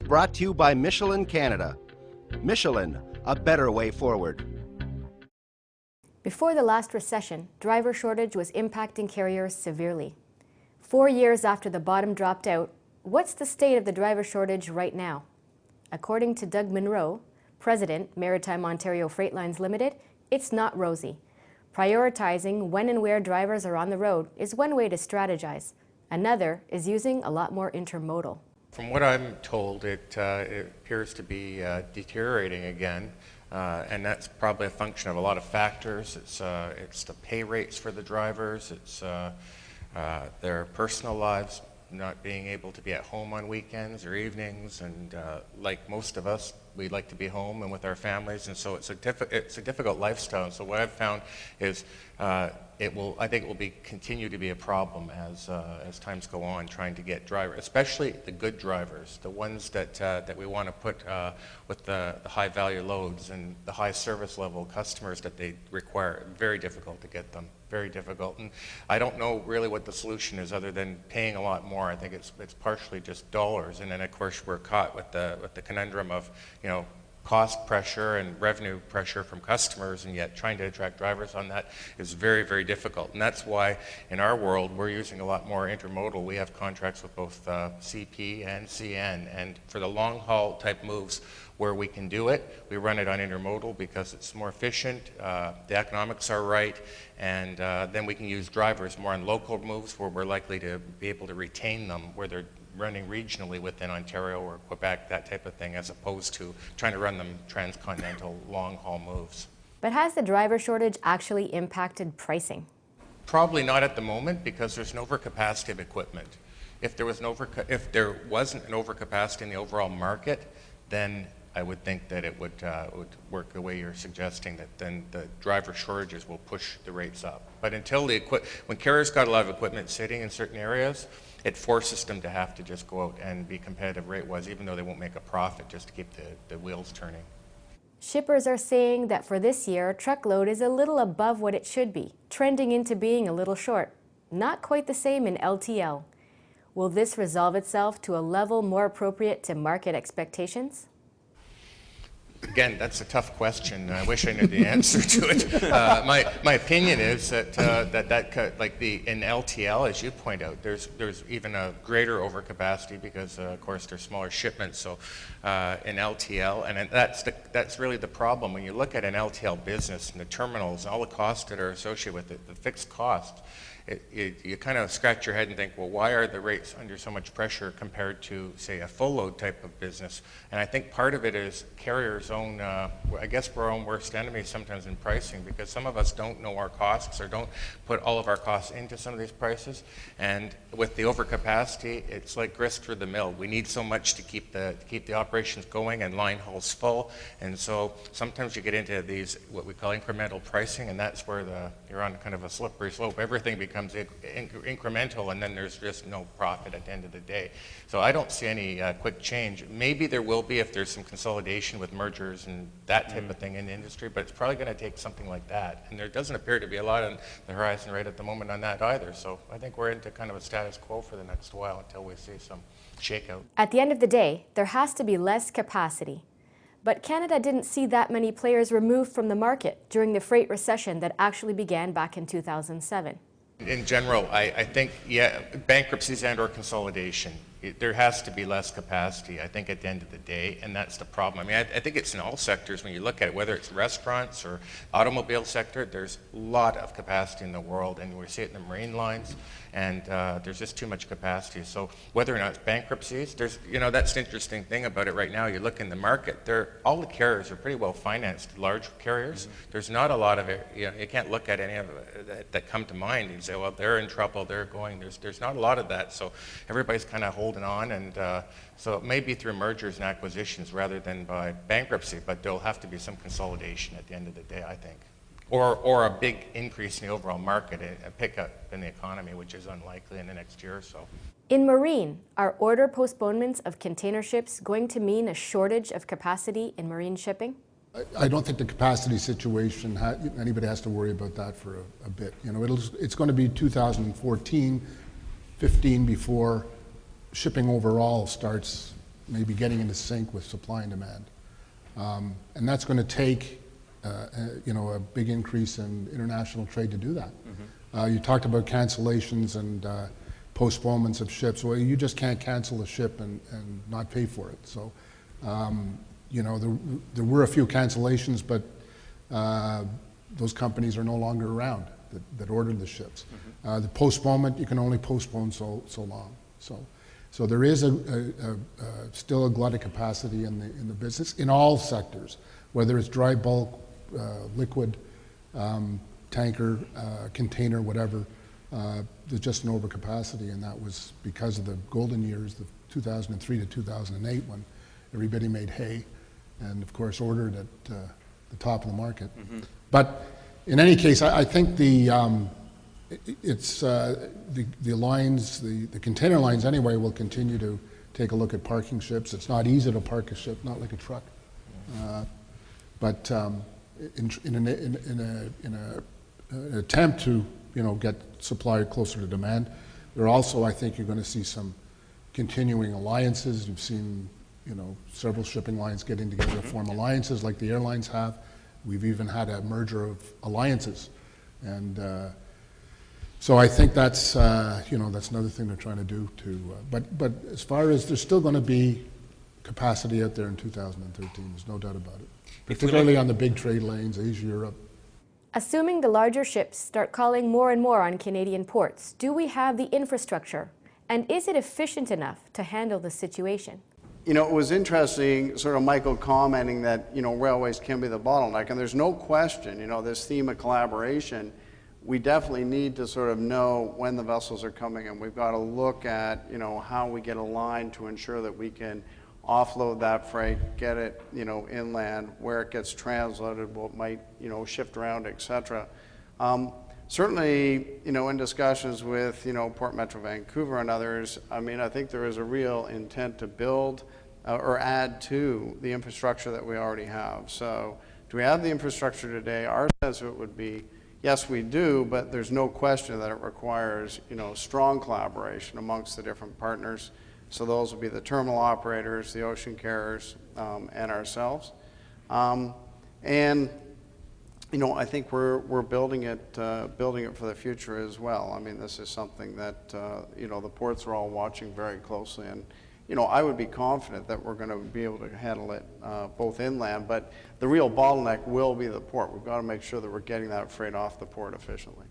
Brought to you by Michelin Canada. Michelin, a better way forward. Before the last recession, driver shortage was impacting carriers severely. 4 years after the bottom dropped out, what's the state of the driver shortage right now? According to Doug Munro, President, Maritime Ontario Freight Lines Limited, it's not rosy. Prioritizing when and where drivers are on the road is one way to strategize. Another is using a lot more intermodal. From what I'm told, it appears to be deteriorating again, and that's probably a function of a lot of factors. It's the pay rates for the drivers, it's their personal lives, not being able to be at home on weekends or evenings, and like most of us, we like to be home and with our families, and so it's a difficult lifestyle. And so what I've found is I think it will continue to be a problem as times go on, trying to get drivers, especially the good drivers, the ones that we want to put with the high value loads and the high service level customers that they require. Very difficult to get them. Very difficult, and I don't know really what the solution is other than paying a lot more. I think it's partially just dollars, and then of course we're caught with the conundrum of cost pressure and revenue pressure from customers, and yet trying to attract drivers on that is very, very difficult. And that's why in our world we're using a lot more intermodal. We have contracts with both CP and CN, and for the long haul type moves where we can do it, we run it on intermodal because it's more efficient, the economics are right, and then we can use drivers more on local moves where we're likely to be able to retain them, where they're running regionally within Ontario or Quebec, that type of thing, as opposed to trying to run them transcontinental long-haul moves. But has the driver shortage actually impacted pricing? Probably not at the moment, because there's an overcapacity of equipment. If there wasn't an overcapacity in the overall market, then I would think that it would work the way you're suggesting, that then the driver shortages will push the rates up. But until when carriers got a lot of equipment sitting in certain areas, it forces them to have to just go out and be competitive rate-wise, even though they won't make a profit, just to keep the wheels turning. Shippers are saying that for this year, truckload is a little above what it should be, trending into being a little short. Not quite the same in LTL. Will this resolve itself to a level more appropriate to market expectations? Again, that's a tough question. I wish I knew the answer to it. My opinion is that in LTL, as you point out, there's even a greater overcapacity because, of course, there's smaller shipments. So in LTL, and that's really the problem when you look at an LTL business and the terminals and all the costs that are associated with it, the fixed costs. You kind of scratch your head and think, well, why are the rates under so much pressure compared to, say, a full load type of business? And I think part of it is carriers' own, I guess we're our own worst enemy sometimes in pricing, because some of us don't know our costs or don't put all of our costs into some of these prices. And with the overcapacity, it's like grist through the mill. We need so much to keep the operations going and line hauls full. And so sometimes you get into these, what we call incremental pricing, and that's where you're on kind of a slippery slope. Everything becomes incremental, and then there's just no profit at the end of the day. So I don't see any quick change. Maybe there will be if there's some consolidation with mergers and that type of thing in the industry, but it's probably going to take something like that. And there doesn't appear to be a lot on the horizon right at the moment on that either. So I think we're into kind of a status quo for the next while until we see some shakeout. At the end of the day, there has to be less capacity. But Canada didn't see that many players removed from the market during the freight recession that actually began back in 2007. In general, I think, yeah, bankruptcies and or consolidation. There has to be less capacity, I think, at the end of the day, and that's the problem. I mean, I think it's in all sectors when you look at it, whether it's restaurants or automobile sector, there's a lot of capacity in the world, and we see it in the marine lines, and there's just too much capacity. So whether or not it's bankruptcies, that's the interesting thing about it right now. You look in the market, all the carriers are pretty well financed, large carriers. Mm-hmm. There's not a lot of it, you can't look at any of it that come to mind and say, well, they're in trouble, they're going. There's not a lot of that, so everybody's kind of holding on, and so it may be through mergers and acquisitions rather than by bankruptcy, but there'll have to be some consolidation at the end of the day, I think. Or a big increase in the overall market, a pickup in the economy, which is unlikely in the next year or so. In marine, are order postponements of container ships going to mean a shortage of capacity in marine shipping? I don't think the capacity situation, anybody has to worry about that for a bit. It's going to be 2014, 15 before shipping overall starts maybe getting into sync with supply and demand. And that's going to take a big increase in international trade to do that. You talked about cancellations and postponements of ships. Well, you just can't cancel a ship and not pay for it. So, there were a few cancellations, but those companies are no longer around that ordered the ships. The postponement, you can only postpone so long. So there is still a glut of capacity in the business in all sectors, whether it's dry bulk, liquid, tanker, container, whatever. There's just an overcapacity, and that was because of the golden years, the 2003 to 2008, when everybody made hay, and of course ordered at the top of the market. But in any case, I think the lines, the container lines anyway, will continue to take a look at parking ships. It's not easy to park a ship, not like a truck. But in an attempt to get supply closer to demand, there also, I think, you're going to see some continuing alliances. You've seen several shipping lines getting together to form alliances like the airlines have. We've even had a merger of alliances, and so I think that's that's another thing they're trying to do. But as far as there's still going to be capacity out there in 2013, there's no doubt about it. Particularly on the big trade lanes, Asia, Europe. Assuming the larger ships start calling more and more on Canadian ports, do we have the infrastructure? And is it efficient enough to handle the situation? It was interesting, sort of Michael commenting that, railways can be the bottleneck, and there's no question, this theme of collaboration, we definitely need to sort of know when the vessels are coming in. We've got to look at, how we get aligned to ensure that we can offload that freight, get it, inland, where it gets transloaded, what might, shift around, et cetera. Certainly, in discussions with, Port Metro Vancouver and others, I think there is a real intent to build or add to the infrastructure that we already have. So, do we have the infrastructure today? Our sense of it would be, yes, we do, but there's no question that it requires, strong collaboration amongst the different partners. So those will be the terminal operators, the ocean carriers, and ourselves. And I think we're building it for the future as well. This is something that the ports are all watching very closely, and I would be confident that we're going to be able to handle it both inland. But the real bottleneck will be the port. We've got to make sure that we're getting that freight off the port efficiently.